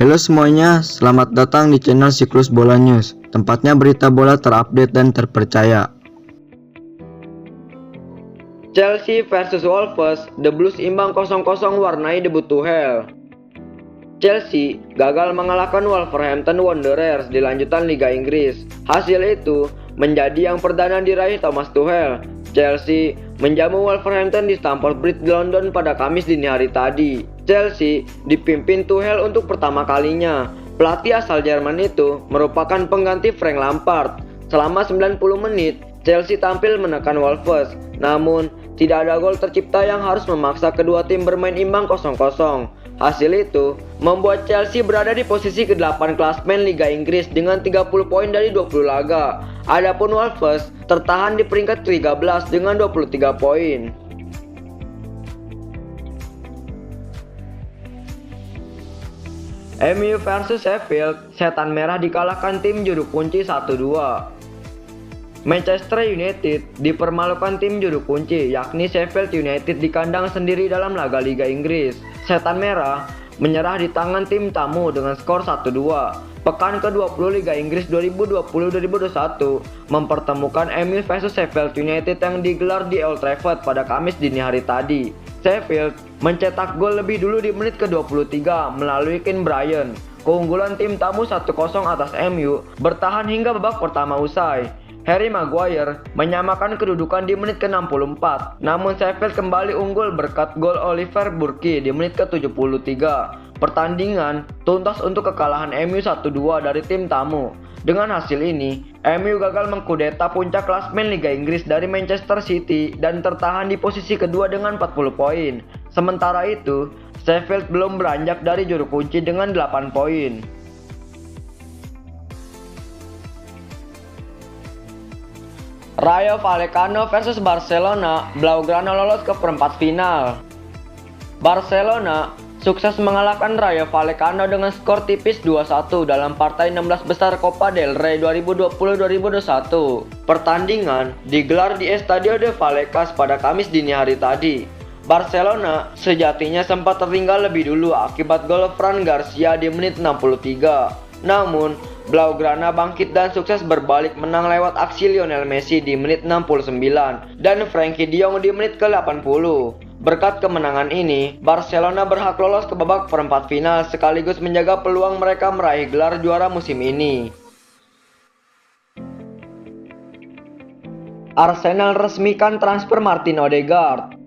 Halo semuanya, selamat datang di channel Siklus Bola News, tempatnya berita bola terupdate dan terpercaya. Chelsea versus Wolves, The Blues imbang 0-0 warnai debut Tuchel. Chelsea gagal mengalahkan Wolverhampton Wanderers di lanjutan Liga Inggris. Hasil itu menjadi yang perdana diraih Thomas Tuchel. Chelsea menjamu Wolverhampton di Stamford Bridge di London pada Kamis dini hari tadi. Chelsea dipimpin Tuchel untuk pertama kalinya. Pelatih asal Jerman itu merupakan pengganti Frank Lampard. Selama 90 menit, Chelsea tampil menekan Wolves. Namun, tidak ada gol tercipta yang harus memaksa kedua tim bermain imbang 0-0. Hasil itu membuat Chelsea berada di posisi ke-8 klasmen Liga Inggris dengan 30 poin dari 20 laga. Adapun Wolves tertahan di peringkat 13 dengan 23 poin. MU versus Sheffield, Setan Merah dikalahkan tim juru kunci 1-2. Manchester United dipermalukan tim juru kunci yakni Sheffield United di kandang sendiri dalam laga Liga Inggris. Setan Merah menyerah di tangan tim tamu dengan skor 1-2. Pekan ke-20 Liga Inggris 2020-2021 mempertemukan MU versus Sheffield United yang digelar di Old Trafford pada Kamis dini hari tadi. Sheffield mencetak gol lebih dulu di menit ke-23 melalui Keane Bryan. Keunggulan tim tamu 1-0 atas MU bertahan hingga babak pertama usai. Harry Maguire menyamakan kedudukan di menit ke-64, namun Sheffield kembali unggul berkat gol Oliver Burke di menit ke-73. Pertandingan tuntas untuk kekalahan MU 1-2 dari tim tamu. Dengan hasil ini, MU gagal mengkudeta puncak klasmen Liga Inggris dari Manchester City dan tertahan di posisi kedua dengan 40 poin. Sementara itu, Sheffield belum beranjak dari juru kunci dengan 8 poin. Rayo Vallecano versus Barcelona, Blaugrana lolos ke perempat final. Barcelona sukses mengalahkan Rayo Vallecano dengan skor tipis 2-1 dalam partai 16 besar Copa del Rey 2020-2021. Pertandingan digelar di Estadio de Vallecas pada Kamis dini hari tadi. Barcelona sejatinya sempat tertinggal lebih dulu akibat gol Fran Garcia di menit 63. Namun, Blaugrana bangkit dan sukses berbalik menang lewat aksi Lionel Messi di menit 69 dan Frenkie de Jong di menit ke-80. Berkat kemenangan ini, Barcelona berhak lolos ke babak perempat final sekaligus menjaga peluang mereka meraih gelar juara musim ini. Arsenal resmikan transfer Martin Odegaard.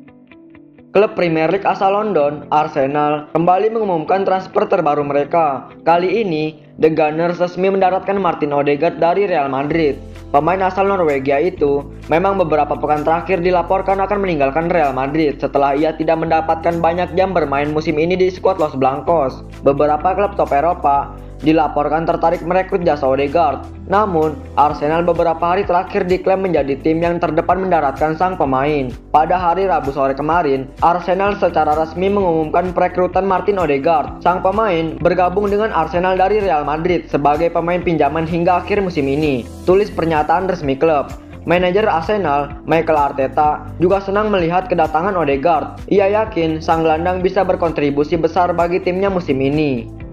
Klub Premier League asal London, Arsenal, kembali mengumumkan transfer terbaru mereka. Kali ini, The Gunners resmi mendaratkan Martin Odegaard dari Real Madrid. Pemain asal Norwegia itu memang beberapa pekan terakhir dilaporkan akan meninggalkan Real Madrid setelah ia tidak mendapatkan banyak jam bermain musim ini di skuad Los Blancos. Beberapa klub top Eropa dilaporkan tertarik merekrut jasa Odegaard. Namun, Arsenal beberapa hari terakhir diklaim menjadi tim yang terdepan mendaratkan sang pemain. Pada hari Rabu sore kemarin, Arsenal secara resmi mengumumkan perekrutan Martin Odegaard. Sang pemain bergabung dengan Arsenal dari Real Madrid sebagai pemain pinjaman hingga akhir musim ini, tulis pernyataan resmi klub. Manajer Arsenal, Mikel Arteta, juga senang melihat kedatangan Odegaard. Ia yakin sang gelandang bisa berkontribusi besar bagi timnya musim ini.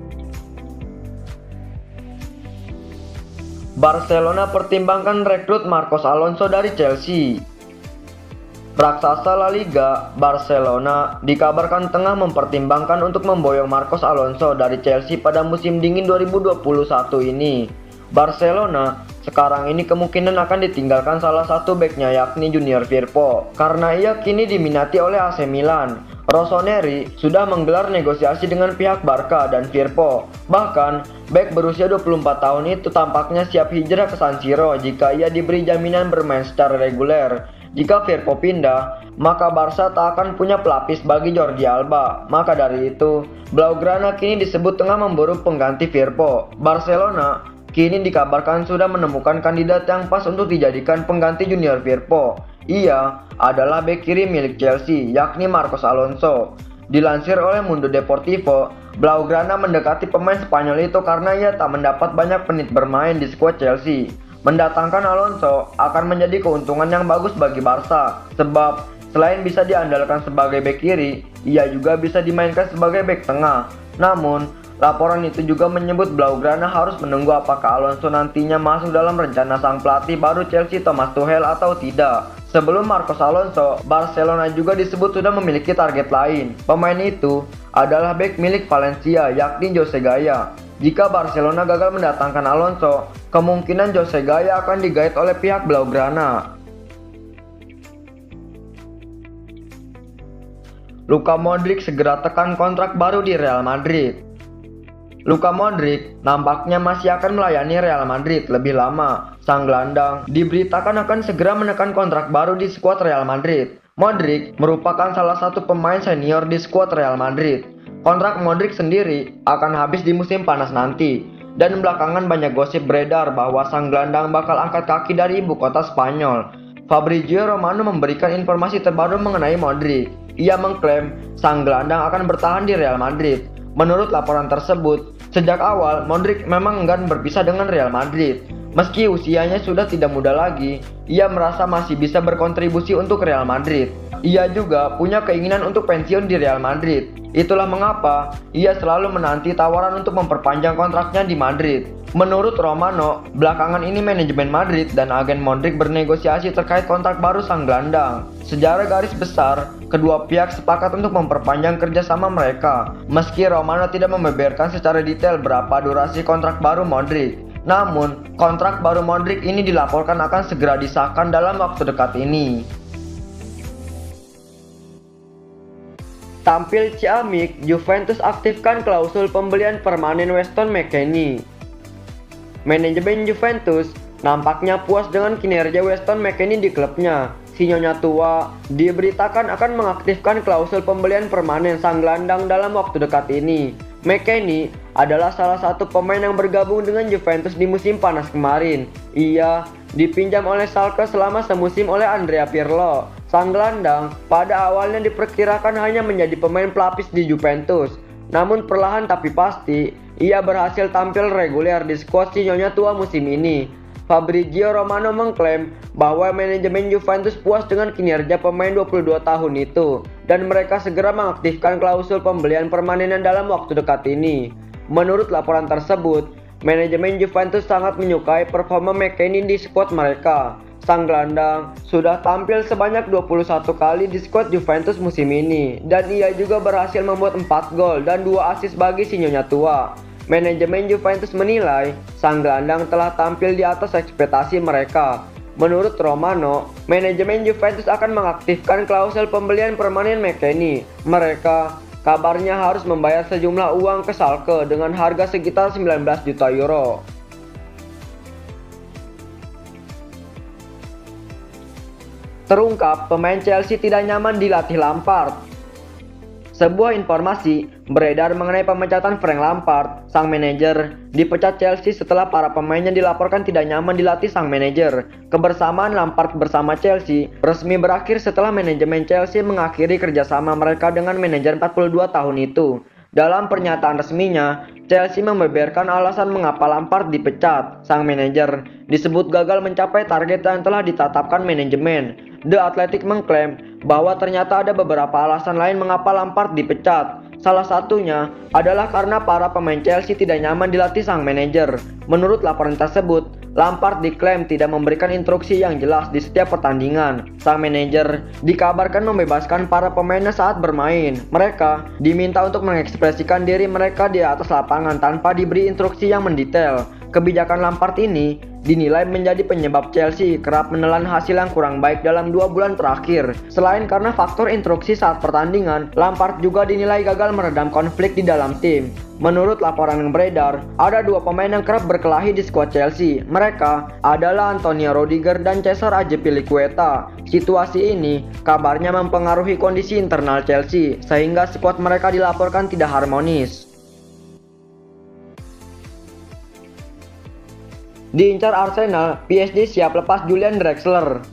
Barcelona pertimbangkan rekrut Marcos Alonso dari Chelsea. Raksasa La Liga, Barcelona dikabarkan tengah mempertimbangkan untuk memboyong Marcos Alonso dari Chelsea pada musim dingin 2021 ini. Barcelona sekarang ini kemungkinan akan ditinggalkan salah satu beknya yakni Junior Firpo karena ia kini diminati oleh AC Milan. Rossoneri sudah menggelar negosiasi dengan pihak Barca dan Firpo. Bahkan, bek berusia 24 tahun itu tampaknya siap hijrah ke San Siro jika ia diberi jaminan bermain secara reguler. Jika Firpo pindah, maka Barca tak akan punya pelapis bagi Jordi Alba. Maka dari itu, Blaugrana kini disebut tengah memburu pengganti Firpo. Barcelona kini dikabarkan sudah menemukan kandidat yang pas untuk dijadikan pengganti Junior Firpo. Ia adalah bek kiri milik Chelsea, yakni Marcos Alonso. Dilansir oleh Mundo Deportivo, Blaugrana mendekati pemain Spanyol itu karena ia tak mendapat banyak menit bermain di skuad Chelsea. Mendatangkan Alonso akan menjadi keuntungan yang bagus bagi Barca, sebab selain bisa diandalkan sebagai bek kiri, ia juga bisa dimainkan sebagai bek tengah. Namun, Laporan itu juga menyebut Blaugrana harus menunggu apakah Alonso nantinya masuk dalam rencana sang pelatih baru Chelsea Thomas Tuchel atau tidak. Sebelum Marcos Alonso, Barcelona juga disebut sudah memiliki target lain. Pemain itu adalah bek milik Valencia, yakni Jose Gaya. Jika Barcelona gagal mendatangkan Alonso, kemungkinan Jose Gaya akan digait oleh pihak Blaugrana. Luka Modric segera tekan kontrak baru di Real Madrid. Luka Modric nampaknya masih akan melayani Real Madrid lebih lama. Sang gelandang diberitakan akan segera menekan kontrak baru di skuad Real Madrid. Modric merupakan salah satu pemain senior di skuad Real Madrid. Kontrak Modric sendiri akan habis di musim panas nanti. Dan belakangan banyak gosip beredar bahwa sang gelandang bakal angkat kaki dari ibu kota Spanyol. Fabrizio Romano memberikan informasi terbaru mengenai Modric. Ia mengklaim sang gelandang akan bertahan di Real Madrid. Menurut laporan tersebut, sejak awal Modric memang enggan berpisah dengan Real Madrid. Meski usianya sudah tidak muda lagi, ia merasa masih bisa berkontribusi untuk Real Madrid. Ia juga punya keinginan untuk pensiun di Real Madrid. Itulah mengapa ia selalu menanti tawaran untuk memperpanjang kontraknya di Madrid. Menurut Romano, belakangan ini manajemen Madrid dan agen Modric bernegosiasi terkait kontrak baru sang gelandang. Secara garis besar, kedua pihak sepakat untuk memperpanjang kerjasama mereka. Meski Romano tidak membeberkan secara detail berapa durasi kontrak baru Modric. Namun, kontrak baru Modric ini dilaporkan akan segera disahkan dalam waktu dekat ini. Tampil ciamik, Juventus aktifkan klausul pembelian permanen Weston McKennie. Manajemen Juventus nampaknya puas dengan kinerja Weston McKennie di klubnya. Si Nyonya tua diberitakan akan mengaktifkan klausul pembelian permanen sang gelandang dalam waktu dekat ini. McKennie adalah salah satu pemain yang bergabung dengan Juventus di musim panas kemarin. Ia dipinjam oleh Schalke selama semusim oleh Andrea Pirlo. Sang gelandang pada awalnya diperkirakan hanya menjadi pemain pelapis di Juventus. Namun perlahan tapi pasti, ia berhasil tampil reguler di skuad si Nyonya tua musim ini. Fabrizio Romano mengklaim bahwa manajemen Juventus puas dengan kinerja pemain 22 tahun itu dan mereka segera mengaktifkan klausul pembelian permanen dalam waktu dekat ini. Menurut laporan tersebut, manajemen Juventus sangat menyukai performa McKennie di skuad mereka. Sang gelandang sudah tampil sebanyak 21 kali di skuad Juventus musim ini dan ia juga berhasil membuat 4 gol dan 2 assist bagi si Nyonya tua. Manajemen Juventus menilai sang gelandang telah tampil di atas ekspektasi mereka. Menurut Romano, manajemen Juventus akan mengaktifkan klausul pembelian permanen McKennie. Mereka kabarnya harus membayar sejumlah uang ke Schalke dengan harga sekitar 19 juta euro. Terungkap pemain Chelsea tidak nyaman dilatih Lampard. Sebuah informasi beredar mengenai pemecatan Frank Lampard, sang manajer, dipecat Chelsea setelah para pemainnya dilaporkan tidak nyaman dilatih sang manajer. Kebersamaan Lampard bersama Chelsea resmi berakhir setelah manajemen Chelsea mengakhiri kerjasama mereka dengan manajer 42 tahun itu. Dalam pernyataan resminya, Chelsea membeberkan alasan mengapa Lampard dipecat. Sang manajer disebut gagal mencapai target yang telah ditetapkan manajemen. The Athletic mengklaim bahwa ternyata ada beberapa alasan lain mengapa Lampard dipecat. Salah satunya adalah karena para pemain Chelsea tidak nyaman dilatih sang manajer. Menurut laporan tersebut, Lampard diklaim tidak memberikan instruksi yang jelas di setiap pertandingan. Sang manajer dikabarkan membebaskan para pemainnya saat bermain. Mereka diminta untuk mengekspresikan diri mereka di atas lapangan tanpa diberi instruksi yang mendetail. Kebijakan Lampard ini dinilai menjadi penyebab Chelsea kerap menelan hasil yang kurang baik dalam 2 bulan terakhir. Selain karena faktor instruksi saat pertandingan, Lampard juga dinilai gagal meredam konflik di dalam tim. Menurut laporan yang beredar, ada 2 pemain yang kerap berkelahi di skuad Chelsea. Mereka adalah Antonio Rudiger dan Cesar Azpilicueta. Situasi ini kabarnya mempengaruhi kondisi internal Chelsea, sehingga skuad mereka dilaporkan tidak harmonis. Diincar Arsenal, PSG siap lepas Julian Draxler.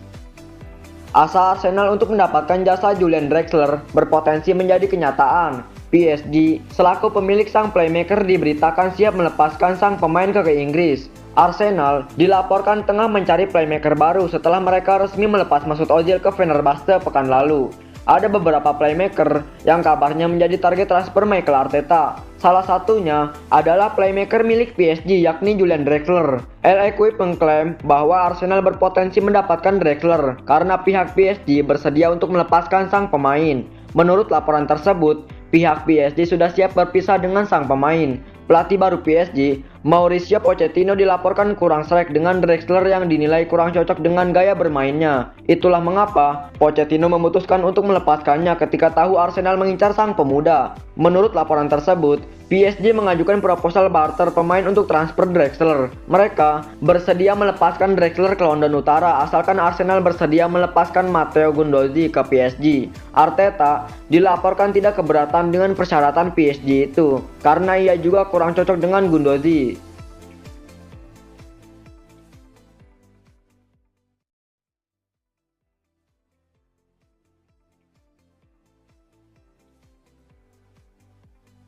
Asa Arsenal untuk mendapatkan jasa Julian Draxler berpotensi menjadi kenyataan. PSG selaku pemilik sang playmaker diberitakan siap melepaskan sang pemain ke Inggris. Arsenal dilaporkan tengah mencari playmaker baru setelah mereka resmi melepas Mesut Ozil ke Fenerbahce pekan lalu. ada beberapa playmaker yang kabarnya menjadi target transfer Mikel Arteta. Salah satunya adalah playmaker milik PSG yakni Julian Draxler. L'Equipe mengklaim bahwa Arsenal berpotensi mendapatkan Draxler karena pihak PSG bersedia untuk melepaskan sang pemain. Menurut laporan tersebut, pihak PSG sudah siap berpisah dengan sang pemain. Pelatih baru PSG, Mauricio Pochettino, dilaporkan kurang sreg dengan Draxler yang dinilai kurang cocok dengan gaya bermainnya. Itulah mengapa Pochettino memutuskan untuk melepaskannya ketika tahu Arsenal mengincar sang pemuda. Menurut laporan tersebut, PSG mengajukan proposal barter pemain untuk transfer Draxler. Mereka bersedia melepaskan Draxler ke London Utara asalkan Arsenal bersedia melepaskan Matteo Guendouzi ke PSG. Arteta dilaporkan tidak keberatan dengan persyaratan PSG itu karena ia juga kurang cocok dengan Guendouzi.